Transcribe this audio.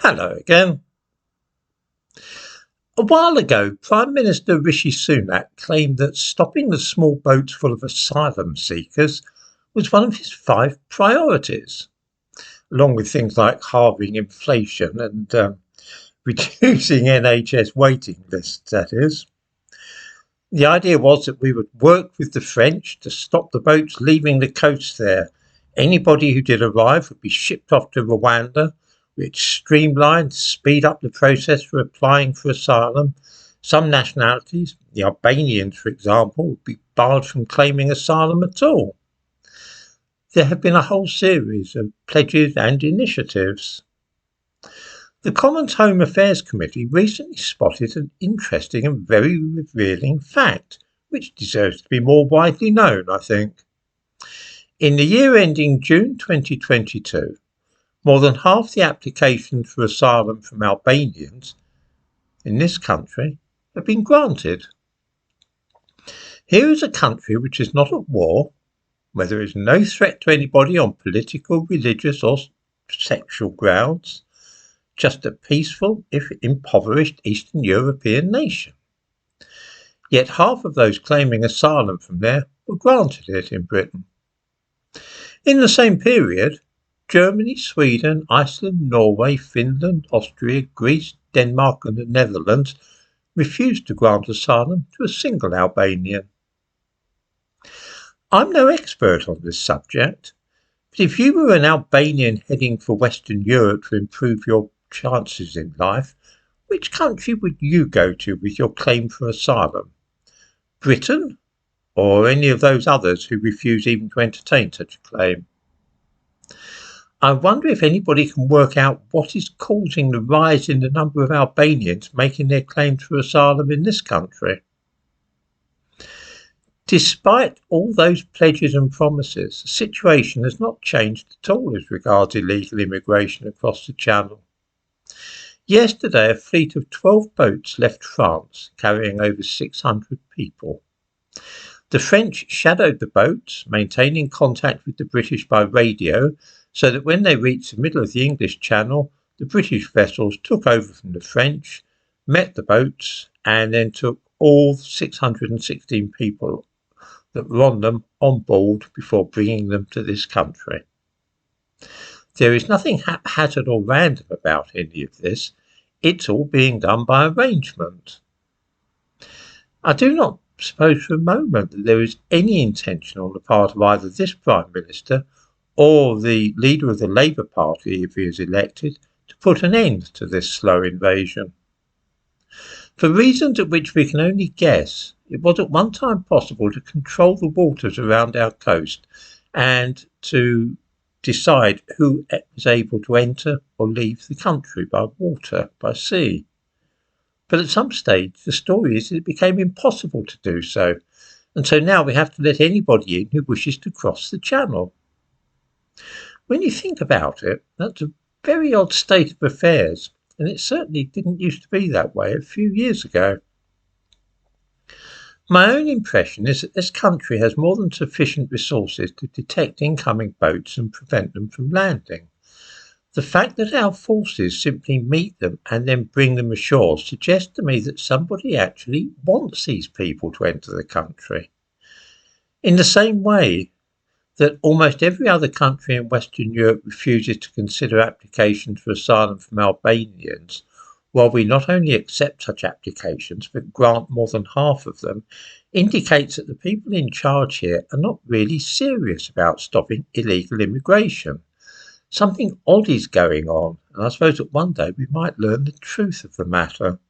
Hello again. A while ago, Prime Minister Rishi Sunak claimed that stopping the small boats full of asylum seekers was one of his 5 priorities, along with things like halving inflation and reducing NHS waiting lists, that is. The idea was that we would work with the French to stop the boats leaving the coast there. Anybody who did arrive would be shipped off to Rwanda, which streamlined, speed up the process for applying for asylum. Some nationalities, the Albanians for example, would be barred from claiming asylum at all. There have been a whole series of pledges and initiatives. The Commons Home Affairs Committee recently spotted an interesting and very revealing fact, which deserves to be more widely known, I think. In the year ending June 2022, more than half the applications for asylum from Albanians in this country have been granted. Here is a country which is not at war, where there is no threat to anybody on political, religious or sexual grounds, just a peaceful, if impoverished, Eastern European nation. Yet half of those claiming asylum from there were granted it in Britain. In the same period, Germany, Sweden, Iceland, Norway, Finland, Austria, Greece, Denmark and the Netherlands refused to grant asylum to a single Albanian. I'm no expert on this subject, but if you were an Albanian heading for Western Europe to improve your chances in life, which country would you go to with your claim for asylum? Britain, or any of those others who refuse even to entertain such a claim? I wonder if anybody can work out what is causing the rise in the number of Albanians making their claims for asylum in this country. Despite all those pledges and promises, the situation has not changed at all as regards illegal immigration across the Channel. Yesterday, a fleet of 12 boats left France, carrying over 600 people. The French shadowed the boats, maintaining contact with the British by radio, so that when they reached the middle of the English Channel, the British vessels took over from the French, met the boats, and then took all 616 people that were on them on board before bringing them to this country. There is nothing haphazard or random about any of this. It's all being done by arrangement. I do not suppose for a moment that there is any intention on the part of either this Prime Minister or the leader of the Labour Party, if he is elected, to put an end to this slow invasion. For reasons at which we can only guess, it was at one time possible to control the waters around our coast and to decide who was able to enter or leave the country by water, by sea. But at some stage, the story is that it became impossible to do so, and so now we have to let anybody in who wishes to cross the Channel. When you think about it, that's a very odd state of affairs, and it certainly didn't used to be that way a few years ago. My own impression is that this country has more than sufficient resources to detect incoming boats and prevent them from landing. The fact that our forces simply meet them and then bring them ashore suggests to me that somebody actually wants these people to enter the country. In the same way that almost every other country in Western Europe refuses to consider applications for asylum from Albanians, while we not only accept such applications but grant more than half of them, indicates that the people in charge here are not really serious about stopping illegal immigration. Something odd is going on, and I suppose that one day we might learn the truth of the matter.